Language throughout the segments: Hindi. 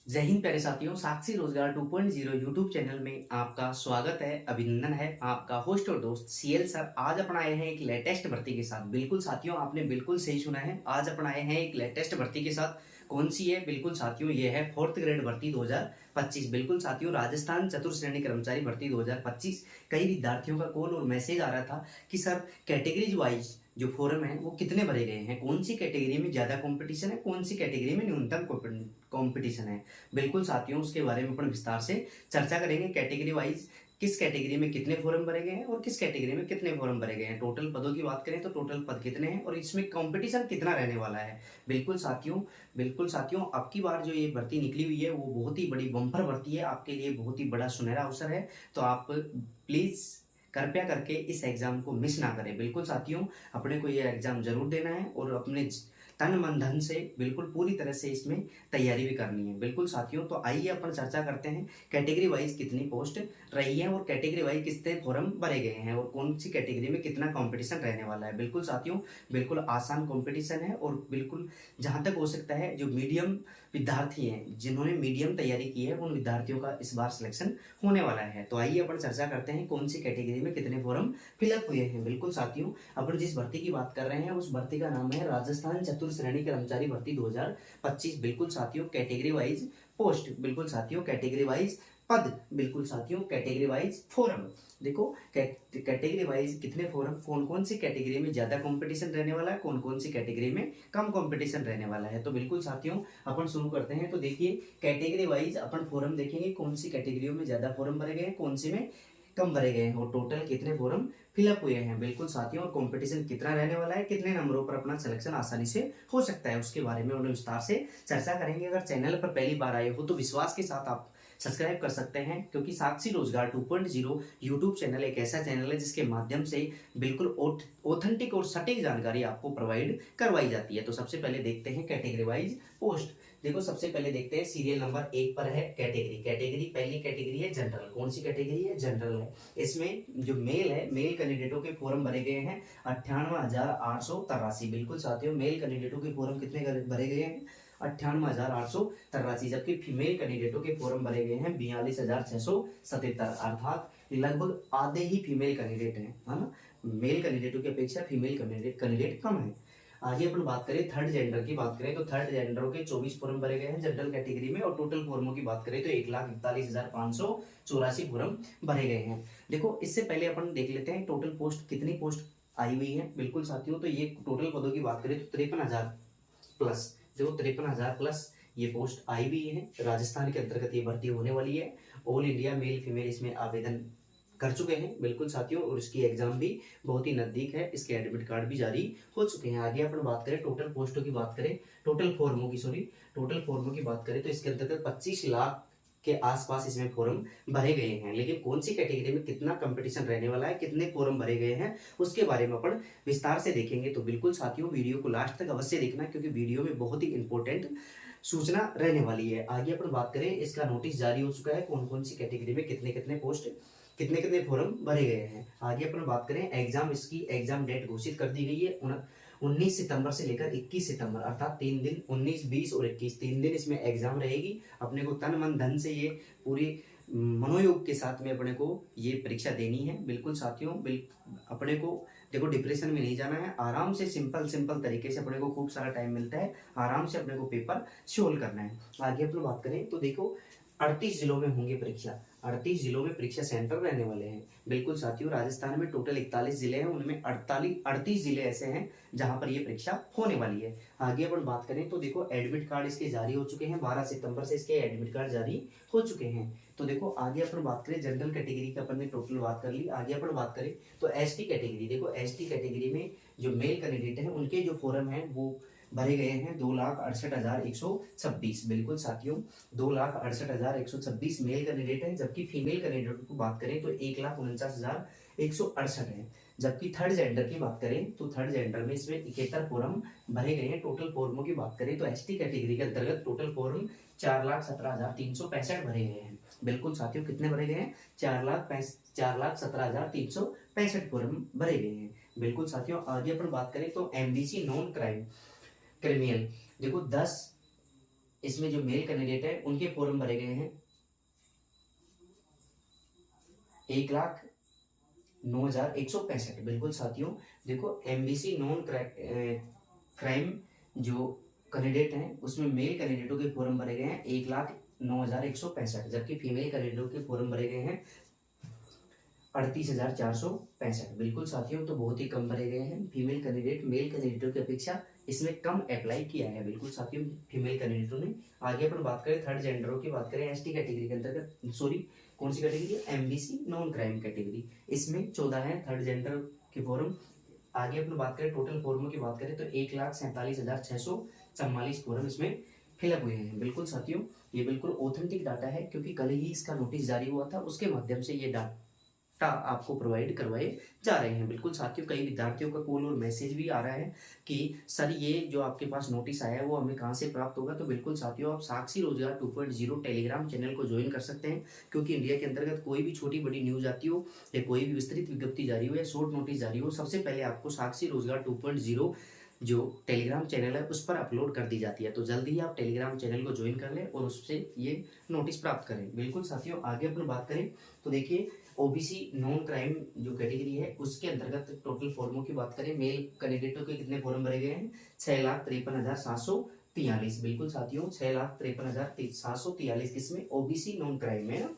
जय हिंद प्यारे साथियों, साक्षी रोजगार 2.0 यूट्यूब चैनल में आपका स्वागत है, अभिनंदन है। आपका होस्ट और दोस्त सीएल सर आज अपन आए हैं एक लेटेस्ट भर्ती के साथ। बिल्कुल साथियों, आपने बिल्कुल सही सुना है, आज अपन आए हैं एक लेटेस्ट भर्ती के साथ। कौन सी है? बिल्कुल साथियों, ये है 4th ग्रेड भर्ती 2025। बिल्कुल साथियों, राजस्थान चतुर्थ श्रेणी कर्मचारी भर्ती 2025। कई विद्यार्थियों का कॉल और मैसेज आ रहा था कि सर कैटेगरीज वाइज जो फॉर्म है वो कितने भरे गए हैं, कौन सी कैटेगरी में ज्यादा कंपटीशन है, कौन सी कैटेगरी में न्यूनतम कंपटीशन है। बिल्कुल साथियों, उसके बारे में अपन विस्तार से चर्चा करेंगे। कैटेगरी वाइज किस कैटेगरी में कितने फॉर्म भरे गए हैं और किस कैटेगरी में कितने फॉर्म भरे गए हैं। टोटल पदों की बात करें तो टोटल पद कितने हैं और इसमें कंपटीशन कितना रहने वाला है। बिल्कुल साथियों अब की बार जो ये भर्ती निकली हुई है वो बहुत ही बड़ी बम्पर भर्ती है, आपके लिए बहुत ही बड़ा सुनहरा अवसर है। तो आप प्लीज कृपया करके इस एग्जाम को मिस ना करें। बिल्कुल साथियों, अपने को ये एग्जाम जरूर देना है और अपने तन मन धन से बिल्कुल पूरी तरह से इसमें तैयारी भी करनी है। बिल्कुल साथियों, तो आइए अपन चर्चा करते हैं कैटेगरी वाइज कितनी पोस्ट रही है और कैटेगरी वाइज कितने फॉर्म भरे गए हैं और कौन सी कैटेगरी में कितना कंपटीशन रहने वाला है। बिल्कुल साथियों, बिल्कुल आसान कंपटीशन है और बिल्कुल जहां तक हो सकता है जो मीडियम विद्यार्थी हैं, जिन्होंने मीडियम तैयारी की है, उन विद्यार्थियों का इस बार सिलेक्शन होने वाला है। तो आइए अपन चर्चा करते हैं कौन सी कैटेगरी में कितने फॉर्म फिलअप हुए हैं। बिल्कुल साथियों, अपन जिस भर्ती की बात कर रहे हैं उस भर्ती का नाम है राजस्थान चतुर्थ श्रेणी कर्मचारी भर्ती 2025। बिल्कुल साथियों, कैटेगरी वाइज पोस्ट, बिल्कुल साथियों कैटेगरी वाइज पद, बिल्कुल साथियों कैटेगरी वाइज फोरम। देखो कैटेगरी वाइज कितने फोरम, कौन कौन सी कैटेगरी में ज्यादा कंपटीशन रहने वाला है, कौन कौन सी कैटेगरी में कम कंपटीशन रहने वाला है। तो बिल्कुल साथियों अपन शुरू करते हैं। तो देखिए कैटेगरी वाइज अपन फोरम देखेंगे, कौन सी कैटेगरियों में ज्यादा फोरम भरे गए हैं, कौन सी में कम भरे गए हैं और टोटल कितने फॉर्म फिलअप हुए हैं। बिल्कुल साथियों, और कंपटीशन कितना रहने वाला है, कितने नंबरों पर अपना सिलेक्शन आसानी से हो सकता है, उसके बारे में उन्हें विस्तार से चर्चा करेंगे। अगर चैनल पर पहली बार आए हो तो विश्वास के साथ आप सब्सक्राइब कर सकते हैं, क्योंकि साक्षी रोजगार 2.0 यूट्यूब चैनल एक ऐसा चैनल है जिसके माध्यम से बिल्कुल ऑथेंटिक और सटीक जानकारी आपको प्रोवाइड करवाई जाती है। तो सबसे पहले देखते हैं कैटेगरी वाइज पोस्ट। देखो सबसे पहले देखते हैं सीरियल नंबर 1 पर है कैटेगरी पहली कैटेगरी है जनरल। कौन सी कैटेगरी है? जनरल है। इसमें जो मेल है, मेल कैंडिडेटों के फॉर्म भरे गए हैं 98,883। बिल्कुल साथियों, मेल कैंडिडेटों के फॉर्म कितने भरे गए हैं? 98,883। जबकि फीमेल कैंडिडेटों के फॉर्म भरे गए हैं 42,677, अर्थात लगभग आधे ही फीमेल कैंडिडेट हैं, है ना। मेल कैंडिडेटों की अपेक्षा फीमेल कैंडिडेट कम है। आगे अपन बात करें थर्ड जेंडर की, बात करें तो थर्ड जेंडर के 24 फॉर्म भरे गए हैं जनरल कैटेगरी में और टोटल फॉर्मों की बात करें तो 1,41,584 फॉर्म भरे गए हैं। देखो इससे पहले अपन देख लेते हैं टोटल पोस्ट कितनी पोस्ट आई हुई है। बिल्कुल साथियों, तो ये टोटल पदों की बात करें तो 53,000 प्लस, देखो 53,000 प्लस ये पोस्ट आई हुई है। राजस्थान के अंतर्गत ये भर्ती होने वाली है। ऑल इंडिया मेल फीमेल इसमें आवेदन कर चुके हैं। बिल्कुल साथियों, और इसकी एग्जाम भी बहुत ही नजदीक है, इसके एडमिट कार्ड भी जारी हो चुके हैं। आगे अपन बात करें टोटल पोस्टों की बात करें, टोटल फॉर्मों की बात करें तो इसके अंतर्गत 25 लाख के आसपास इसमें फॉर्म भरे गए हैं। लेकिन कौन सी कैटेगरी में कितना कंपटीशन रहने वाला है, कितने फॉर्म भरे गए हैं, उसके बारे में अपन विस्तार से देखेंगे। तो बिल्कुल साथियों, वीडियो को लास्ट तक अवश्य देखना, क्योंकि वीडियो में बहुत ही इंपॉर्टेंट सूचना रहने वाली है। आगे अपन बात करें, इसका नोटिस जारी हो चुका है, कौन कौन सी कैटेगरी में कितने कितने पोस्ट कितने कितने फॉर्म भरे गए हैं। आगे अपन बात करें एग्जाम, इसकी एग्जाम डेट घोषित कर दी गई है 19 सितंबर से लेकर 21 सितंबर, अर्थात 3 दिन 19, 20 और 21 3 दिन इसमें एग्जाम रहेगी। अपने को तन मन धन से ये पूरी मनोयोग के साथ में अपने को ये परीक्षा देनी है। बिल्कुल साथियों, अपने को देखो डिप्रेशन में नहीं जाना है, आराम से सिंपल तरीके से अपने को खूब सारा टाइम मिलता है, आराम से अपने को पेपर सोल्व करना है। आगे अपन बात करें तो देखो 38 जिलों में होंगे परीक्षा, 38 जिलों में परीक्षा सेंटर रहने वाले हैं। बिल्कुल साथियों, राजस्थान में टोटल 41 जिले हैं, उनमें 38 जिले ऐसे हैं जहां पर ये परीक्षा होने वाली है। आगे अपन बात करें तो देखो एडमिट कार्ड इसके जारी हो चुके हैं, 12 सितंबर से इसके एडमिट कार्ड जारी हो चुके हैं। तो देखो आगे अपन बात करें जनरल कैटेगरी की, अपन ने टोटल बात कर ली। आगे अपन बात करें तो एसटी कैटेगरी, देखो एसटी कैटेगरी में जो मेल कैंडिडेट हैं उनके जो फॉर्म है वो भरे गए हैं 2,68,126। बिल्कुल साथियों, 2,68,126 मेल कैंडिडेट हैं, जबकि फीमेल कैंडिडेट को बात करें तो 1,49,168 है। जबकि थर्ड जेंडर की बात करें तो थर्ड जेंडर में इसमें 71 फॉर्म भरे गए हैं। टोटल फॉर्मों की बात करें तो एसटी कैटेगरी के अंतर्गत टोटल फॉर्म 4,17,365 भरे गए हैं। बिल्कुल साथियों, कितने भरे गए हैं? 4,17,365 फॉर्म भरे गए हैं। बिल्कुल साथियों, आगे अपन बात करें तो एमडीसी नॉन क्राइमियल, देखो 10 इसमें जो मेल कैंडिडेट है उनके फॉर्म भरे गए हैं 1,09,165। बिल्कुल साथियों, देखो एमबीसी नॉन क्राइम जो कैंडिडेट हैं उसमें मेल कैंडिडेटों के फॉर्म भरे गए हैं 1,09,165, जबकि फीमेल कैंडिडेटों के फॉर्म भरे गए हैं 38,465। बिल्कुल साथियों, तो बहुत ही कम भरे गए हैं। फीमेल कैंडिडेट मेल कैंडिडेटों की अपेक्षा इसमें कम अप्लाई किया है। बिल्कुल साथियों, फीमेल कैंडिडेटों ने। आगे अपन बात करें थर्ड जेंडरों की, बात करें एसटी कैटेगरी के अंतर्गत, सॉरी कौन सी category, MBC non crime category, इसमें 14 है थर्ड जेंडर के फॉर्म। आगे अपन बात करें टोटल फॉर्मों की बात करें तो 1,47,644 फॉर्म इसमें फिलअप हुए हैं। बिल्कुल साथियों, ये बिल्कुल ऑथेंटिक डाटा है क्योंकि कल ही इसका नोटिस जारी हुआ था, उसके माध्यम से ये डाटा आपको प्रोवाइड करवाए जा रहे हैं। बिल्कुल साथियों, कई विद्यार्थियों का कॉल और मैसेज भी आ रहा है कि सर ये जो आपके पास नोटिस आया है वो हमें कहाँ से प्राप्त होगा। तो बिल्कुल साथियों, आप साक्षी रोजगार 2.0 टेलीग्राम चैनल को ज्वाइन कर सकते हैं, क्योंकि इंडिया के अंतर्गत कोई भी छोटी बड़ी न्यूज आती हो या कोई भी विस्तृत विज्ञप्ति जारी हो या शॉर्ट नोटिस जारी हो, सबसे पहले आपको साक्षी रोजगार 2.0 जो टेलीग्राम चैनल है उस पर अपलोड कर दी जाती है। तो जल्दी ही आप टेलीग्राम चैनल को ज्वाइन कर लें और उससे ये नोटिस प्राप्त करें। बिल्कुल साथियों, आगे अपन बात करें तो देखिए ओबीसी नॉन क्राइम जो कैटेगरी है उसके अंतर्गत टोटल फॉर्मों की बात करें, मेल कैंडिडेटों के कितने फॉर्म भरे गए हैं 6,53,743। बिल्कुल साथियों, 6,53,743 किसमें, ओबीसी नॉन क्राइम में।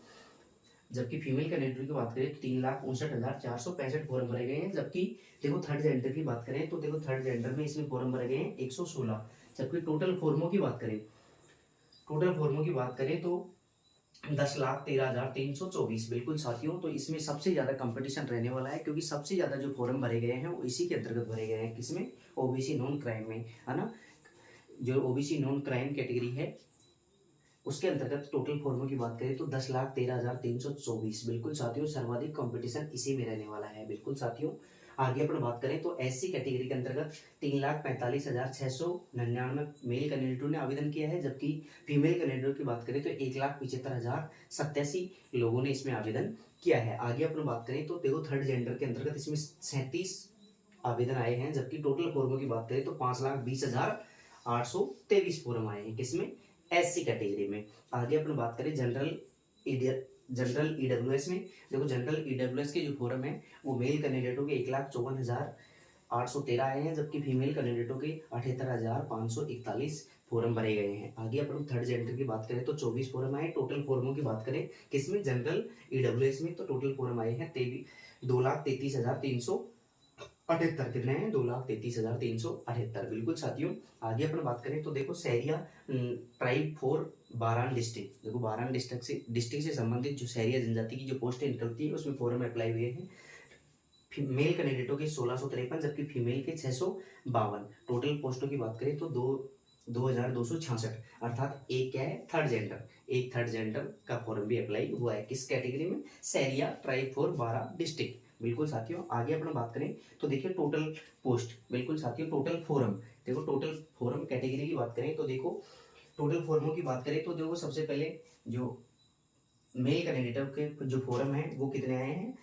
जबकि फीमेल कैंडिडेट की बात करें तो 3,59,465 फॉर्म भरे गए हैं। जबकि देखो थर्ड जेंडर की बात करें तो देखो थर्ड जेंडर में इसमें फॉर्म भरे गए हैं 116। जबकि टोटल फॉर्मों की बात करें, टोटल फॉर्मों की बात करें तो 10,13,324। बिल्कुल साथियों, तो इसमें सबसे ज्यादा कंपटीशन रहने वाला है, क्योंकि सबसे ज्यादा जो फॉर्म भरे गए हैं वो इसी के अंतर्गत भरे गए हैं, किसमें, ओबीसी नॉन क्राइम में, है ना। जो ओबीसी नॉन क्राइम कैटेगरी है उसके अंतर्गत टोटल फॉर्मों की बात करें तो 10,13,324। बिल्कुल साथियों, सर्वाधिक कंपटीशन इसी में रहने वाला है। बिल्कुल साथियों, आगे अपन बात करें तो एससी कैटेगरी के अंतर्गत 3,45,699 मेल कैंडिडेटों ने आवेदन किया है। जबकि फीमेल कैंडिडेटों की बात करें तो 1,75,087 लोगों ने इसमें आवेदन किया है। आगे अपन बात करें तो देखो थर्ड जेंडर के अंतर्गत इसमें 37 आवेदन आए हैं। जबकि टोटल फॉर्मों की बात करें तो 5,20,823 फॉर्म आए हैं, किसमें, एससी कैटेगरी में। आगे अपन बात करें जनरल ईडब्ल्यूएस में, देखो जनरल ईडब्ल्यूएस के जो फॉर्म है वो मेल कैंडिडेटों के 1,54,813 आए हैं। जबकि फीमेल कैंडिडेटों के 78,541 फॉर्म भरे गए हैं। आगे अपन थर्ड जेंडर की बात करें तो 24 फॉर्म आए। टोटल फॉर्मों की बात करें किसमें, जनरल ईडब्ल्यूएस में, तो टोटल फॉर्म आए हैं 2,33,378। कितने हैं, 2,33,378। बिल्कुल साथियों, आगे अपन बात करें तो देखो सहरिया ट्राइब फॉर बारान डिस्ट्रिक्ट, देखो बारान डिस्ट्रिक्ट से संबंधित जो सहरिया जनजाति की जो पोस्टें निकलती है उसमें फॉर्म अप्लाई हुए हैं। मेल कैंडिडेटों के 1,653, जबकि फीमेल के 652। टोटल पोस्टों की बात करें तो 2,266, अर्थात एक क्या है, थर्ड जेंडर, एक थर्ड जेंडर का फॉर्म भी अप्लाई हुआ है। किस कैटेगरी में, सहरिया ट्राइब फॉर बारा डिस्ट्रिक्ट। बिल्कुल साथियों, आगे अपन बात करें तो देखिए टोटल पोस्ट, बिल्कुल साथियों टोटल फॉर्म, देखो टोटल फॉर्म कैटेगरी की बात करें तो देखो टोटल फॉर्मों की बात करें तो देखो सबसे पहले जो मेल कैंडिडेटों के जो फॉर्म है वो कितने आए हैं,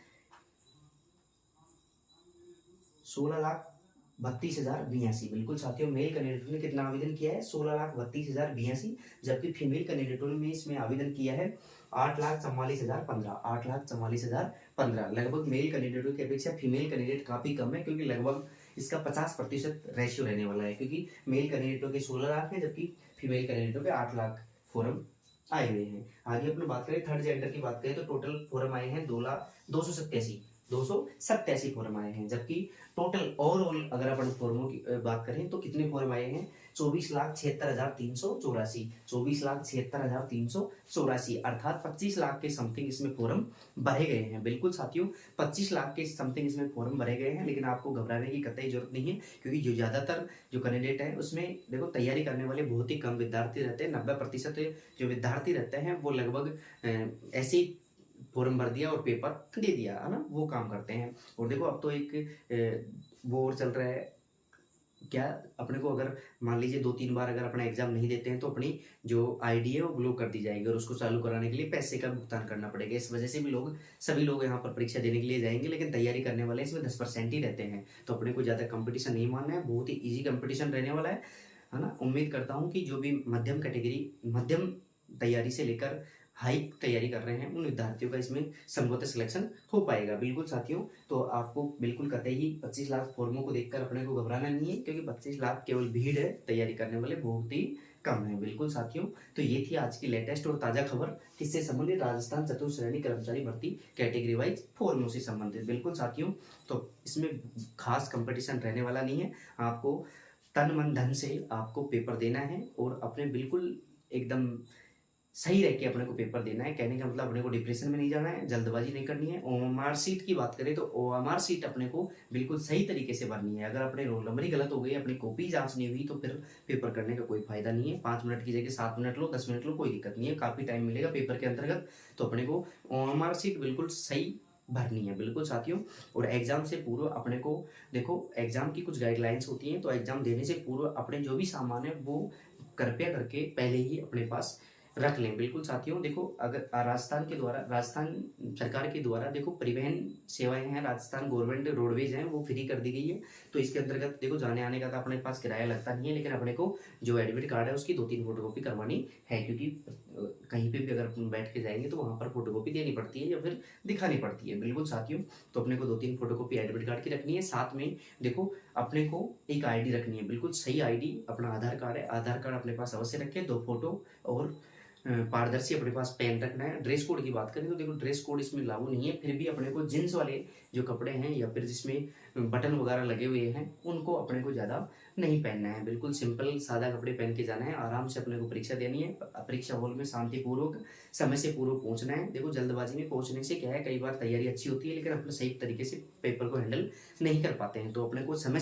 16,32,082। बिल्कुल साथियों, मेल कैंडिडेटों ने कितना आवेदन किया है, 16,32,082। जबकि फीमेल कैंडिडेटों ने इसमें आवेदन किया है 8,44,015, 8,44,015। लगभग मेल कैंडिडेटों की अपेक्षा फीमेल कैंडिडेट काफी कम है, क्योंकि लगभग इसका 50% रेशियो रहने वाला है, क्योंकि मेल कैंडिडेटों के 16 लाख है जबकि फीमेल कैंडिडेटों के 8 लाख फॉर्म आए हुए हैं। आगे अपनी बात करें थर्ड जेंडर की बात करें तो टोटल फॉर्म आए हैं 2,87 फॉर्म आए हैं। जबकि टोटल ओवरऑल अगर अपन फॉर्मों की बात करें तो कितने फॉर्म आए हैं, 24,76,384, 24,76,384, अर्थात 25 लाख के समथिंग इसमें फॉर्म भरे गए हैं। बिल्कुल साथियों, 25 लाख के समथिंग इसमें फॉर्म भरे गए हैं, लेकिन आपको घबराने की कतई जरूरत नहीं है, क्योंकि जो ज्यादातर जो कैंडिडेट है उसमें देखो तैयारी करने वाले बहुत ही कम विद्यार्थी रहते हैं। 90% जो विद्यार्थी रहते हैं वो लगभग ऐसे ही फॉर्म भर दिया और पेपर दे दिया, है ना, वो काम करते हैं। और देखो अब तो एक वो और चल रहा है क्या, अपने को अगर मान लीजिए 2-3 बार अगर अपना एग्जाम नहीं देते हैं तो अपनी जो आईडी है वो ब्लॉक कर दी जाएगी, और उसको चालू कराने के लिए पैसे का भुगतान करना पड़ेगा। इस वजह से भी सभी लोग यहाँ पर परीक्षा देने के लिए जाएंगे, लेकिन तैयारी करने वाले इसमें 10% ही रहते हैं। तो अपने को ज़्यादा कंपटीशन नहीं मानना है, बहुत ही ईजी कंपटीशन रहने वाला है। है ना। उम्मीद करता हूँ कि जो भी मध्यम तैयारी से लेकर हाई तैयारी कर रहे हैं उन विद्यार्थियों का इसमें संभवतः सिलेक्शन हो पाएगा। बिल्कुल साथियों, तो आपको बिल्कुल कतई ही 25 लाख फॉर्मों को देखकर अपने को घबराना नहीं है, क्योंकि 25 लाख केवल भीड़ है, तैयारी करने वाले बहुत ही कम है। बिल्कुल साथियों, तो ये थी आज की लेटेस्ट और ताजा खबर, किससे संबंधित, राजस्थान चतुर्श्रेणी कर्मचारी भर्ती कैटेगरी वाइज फॉर्मों से संबंधित। बिल्कुल साथियों, तो इसमें खास कंपटीशन रहने वाला नहीं है, आपको तन मन धन से आपको पेपर देना है और अपने बिल्कुल एकदम सही रह के अपने को पेपर देना है। कहने का मतलब अपने को डिप्रेशन में नहीं जाना है, जल्दबाजी नहीं करनी है। ओएमआर सीट की बात करें तो ओएमआर सीट अपने को बिल्कुल सही तरीके से भरनी है। अगर अपने रोल नंबर ही गलत हो गई, अपनी कॉपी जांच नहीं हुई, तो फिर पेपर करने का कोई फायदा नहीं है। 5 मिनट की जगह 7 मिनट लो, 10 मिनट लो, कोई दिक्कत नहीं है, काफी टाइम मिलेगा पेपर के अंतर्गत। तो अपने को ओएमआर सीट बिल्कुल सही भरनी है। बिल्कुल साथियों, और एग्जाम से पूर्व अपने को देखो, एग्जाम की कुछ गाइडलाइंस होती हैं, तो एग्जाम देने से पूर्व अपने जो भी सामान है वो कृपया करके पहले ही अपने पास रख लें। बिल्कुल साथियों, देखो अगर राजस्थान सरकार के द्वारा देखो परिवहन सेवाएं हैं, राजस्थान गवर्नमेंट रोडवेज हैं, वो फ्री कर दी गई है। तो इसके अंतर्गत देखो जाने आने का तो अपने पास किराया लगता नहीं है, लेकिन अपने को जो एडमिट कार्ड है उसकी 2-3 फोटोकॉपी करवानी है, क्योंकि कहीं पे भी अगर अपन बैठ के जाएंगे तो वहाँ पर फोटोकॉपी देनी पड़ती है या फिर दिखानी पड़ती है। बिल्कुल साथियों, तो अपने को 2-3 फोटोकॉपी एडमिट कार्ड की रखनी है। साथ में देखो अपने को एक आईडी रखनी है, बिल्कुल सही आईडी, अपना आधार कार्ड है, आधार कार्ड अपने पास अवश्य रखें, 2 फोटो और पारदर्शी अपने पास पेन रखना है। ड्रेस कोड की बात करें तो देखो ड्रेस कोड इसमें लागू नहीं है, फिर भी अपने को जींस वाले जो कपड़े हैं या फिर जिसमें बटन वगैरह लगे हुए हैं उनको अपने को ज़्यादा नहीं पहनना है। बिल्कुल सिंपल सादा कपड़े पहन के जाना है, आराम से अपने को परीक्षा देनी है। परीक्षा हॉल में शांतिपूर्वक समय से पूर्व पहुंचना है। देखो जल्दबाजी में पहुंचने से क्या है, कई बार तैयारी अच्छी होती है लेकिन अपने सही तरीके से पेपर को हैंडल नहीं कर पाते हैं। तो अपने को समय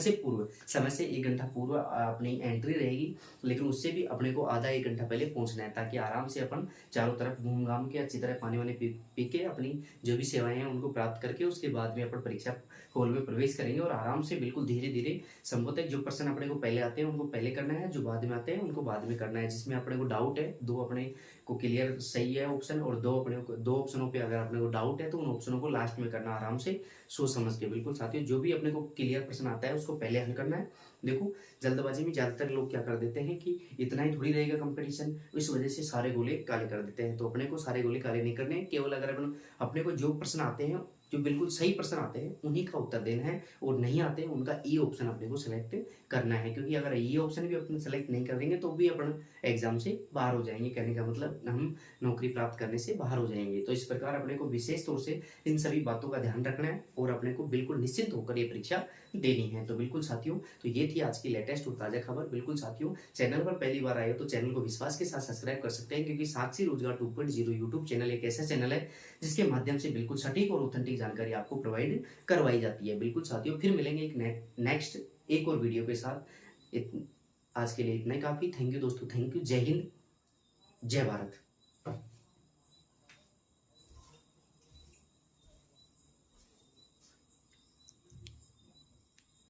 से 1 घंटा पूर्व अपनी एंट्री रहेगी, लेकिन उससे भी अपने को आधा 1 घंटा पहले पहुंचना है, ताकि आराम से अपन चारों तरफ घूम घाम के अच्छी तरह पानी वानी पी के अपनी जो भी सेवाएं हैं उनको प्राप्त करके उसके बाद में अपन परीक्षा हॉल में प्रवेश करेंगे। और आराम से बिल्कुल धीरे धीरे संभवतः जो प्रश्न अपने को पहले आते हैं उनको पहले करना है, जो बाद में आते हैं उनको बाद में करना है। जिसमें अपने को डाउट है, 2 अपने को क्लियर सही है ऑप्शन, और 2 ऑप्शनों पे अगर अपने को डाउट है तो उन ऑप्शनों को लास्ट में करना, आराम से सोच समझ के। बिल्कुल साथियों, जो भी अपने को क्लियर प्रश्न आता है उसको पहले हल करना है। देखो जल्दबाजी में ज्यादातर लोग क्या कर देते हैं कि इतना ही थोड़ी रहेगा कंपटीशन, इस वजह से सारे गोले काले कर देते हैं। तो अपने को सारे गोले काले नहीं करने, केवल अगर अपने को जो प्रश्न आते हैं, जो बिल्कुल सही प्रश्न आते हैं उन्हीं का उत्तर देना है, और नहीं आते हैं उनका ई ऑप्शन अपने को सिलेक्ट करना है। क्योंकि अगर ई ऑप्शन भी अपन सेलेक्ट नहीं करेंगे तो भी अपन एग्जाम से बाहर हो जाएंगे, कहने का मतलब हम नौकरी प्राप्त करने से बाहर हो जाएंगे। तो इस प्रकार अपने को विशेष तौर से इन सभी बातों का ध्यान रखना है और अपने को बिल्कुल निश्चिंत होकर ये परीक्षा देनी है। तो बिल्कुल साथियों, तो ये थी आज की लेटेस्ट और ताजा खबर। बिल्कुल साथियों, चैनल पर पहली बार आए हो तो चैनल को विश्वास के साथ सब्सक्राइब कर सकते हैं, क्योंकि साक्षी रोजगार 2.0 यूट्यूब चैनल एक ऐसा चैनल है जिसके माध्यम से बिल्कुल सटीक और ऑथेंटिक जानकारी आपको प्रोवाइड करवाई जाती है। बिल्कुल साथियों, फिर मिलेंगे नेक्स्ट एक और वीडियो के साथ। आज के लिए इतना ही काफी। थैंक यू दोस्तों, थैंक यू। जय हिंद, जय भारत।